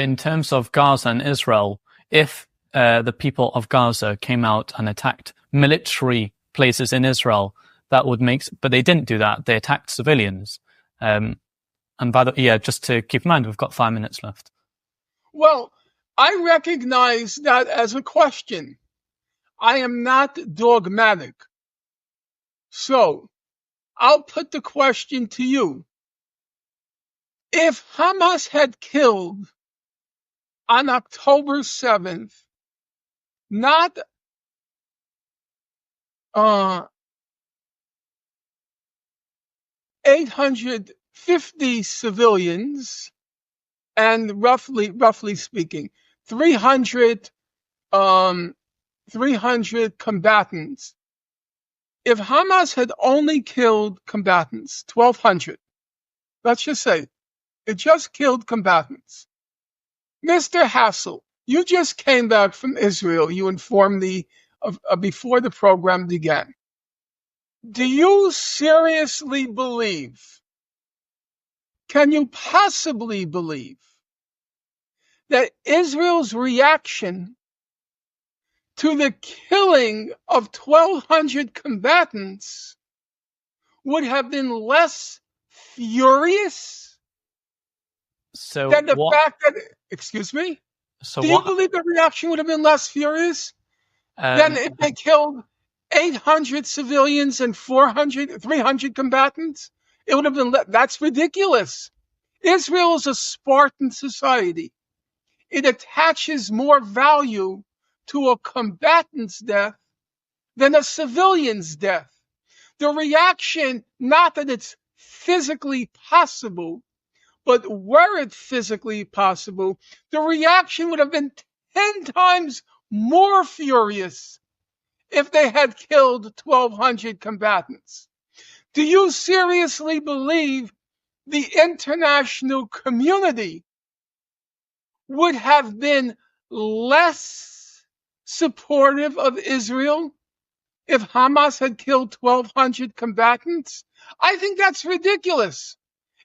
In terms of Gaza and Israel, if the people of Gaza came out and attacked military places in Israel, that would make, but they didn't do that. They attacked civilians. And by the, just to keep in mind, we've got 5 minutes left. Well, I recognize that as a question. I am not dogmatic. So I'll put the question to you. If Hamas had killed on October 7th, not 850 civilians and roughly speaking, 300 combatants. If Hamas had only killed combatants, 1,200, let's just say, it just killed combatants. Mr. Hassell, you just came back from Israel. You informed me before the program began. Do you seriously believe, can you possibly believe, that Israel's reaction to the killing of 1,200 combatants would have been less furious than the fact that, excuse me? Do you believe the reaction would have been less furious than if they killed 800 civilians and 300 combatants? It would have been, that's ridiculous. Israel is a Spartan society. It attaches more value to a combatant's death than a civilian's death. The reaction, not that it's physically possible, but were it physically possible, the reaction would have been 10 times more furious if they had killed 1,200 combatants. Do you seriously believe the international community would have been less supportive of Israel if Hamas had killed 1,200 combatants? I think that's ridiculous.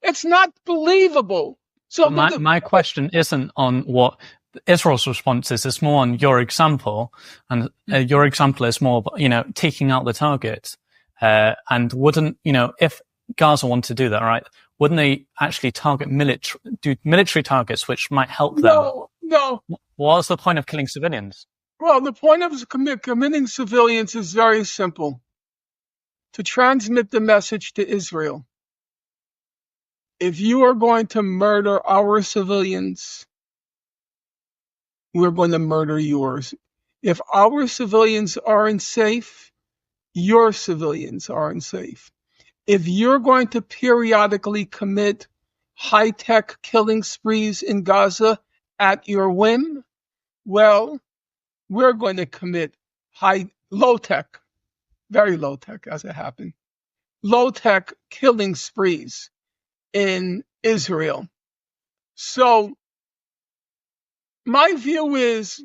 It's not believable. So my question isn't on what Israel's response is. It's more on your example, and your example is more, taking out the target. And wouldn't, if Gaza want to do that, right? Wouldn't they actually target military targets, which might help them? No. What's the point of killing civilians? Well, the point of committing civilians is very simple: to transmit the message to Israel. If you are going to murder our civilians, we're going to murder yours. If our civilians aren't safe, your civilians aren't safe. If you're going to periodically commit high-tech killing sprees in Gaza at your whim, well, we're going to commit low-tech, very low-tech as it happened, low-tech killing sprees in Israel. So my view is,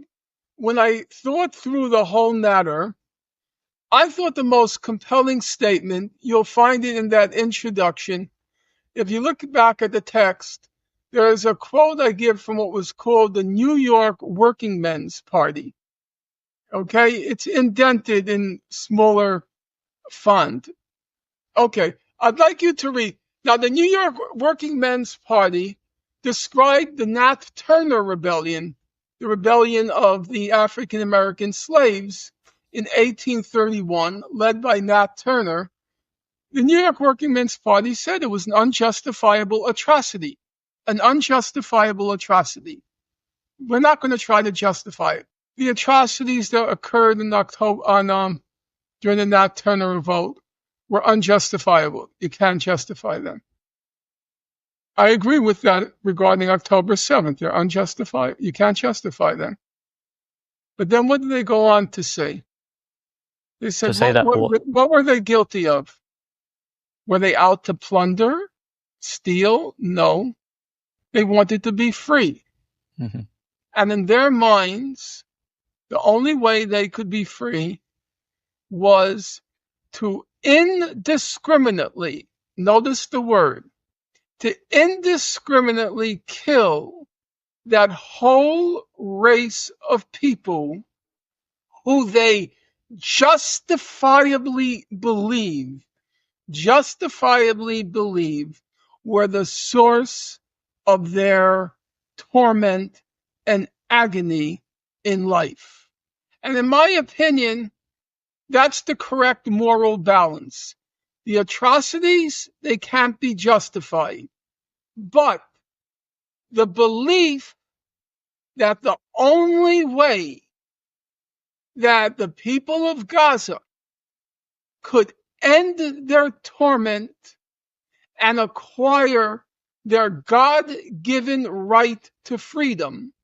when I thought through the whole matter, I thought the most compelling statement, you'll find it in that introduction. If you look back at the text, there is a quote I give from what was called the New York Working Men's Party. Okay, it's indented in smaller font. Okay, I'd like you to read. Now, the New York Working Men's Party described the Nat Turner Rebellion, the rebellion of the African American slaves in 1831, led by Nat Turner. The New York Working Men's Party said it was an unjustifiable atrocity. An unjustifiable atrocity. We're not going to try to justify it. The atrocities that occurred in October during the Nat Turner revolt were unjustifiable. You can't justify them. I agree with that regarding October 7th. They're unjustified. You can't justify them. But then what did they go on to say? They said, what were they guilty of? Were they out to plunder, steal? No. They wanted to be free. Mm-hmm. And in their minds, the only way they could be free was to indiscriminately, notice the word, to indiscriminately kill that whole race of people who they justifiably believe were the source of their torment and agony in life. And in my opinion, that's the correct moral balance. The atrocities, they can't be justified. But the belief that the only way that the people of Gaza could end their torment and acquire their God-given right to freedom,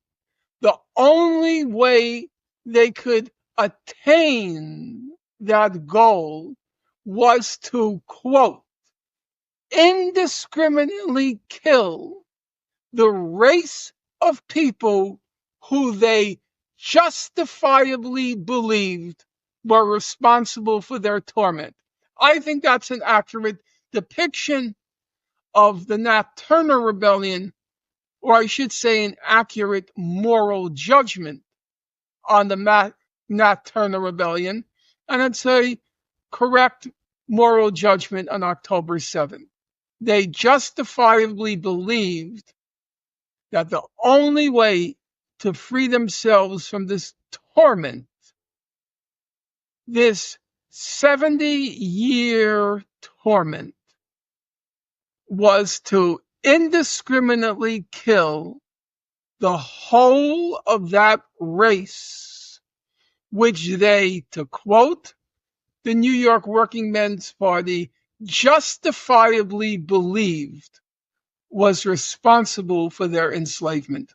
the only way they could attain that goal was to, quote, indiscriminately kill the race of people who they justifiably believed were responsible for their torment. I think that's an accurate depiction of the Nat Turner Rebellion, or I should say an accurate moral judgment on the Nat Turner Rebellion, and it's a correct moral judgment on October 7th. They justifiably believed that the only way to free themselves from this torment, this 70-year torment, was to indiscriminately kill the whole of that race, which they, to quote the New York Working Men's Party, justifiably believed was responsible for their enslavement.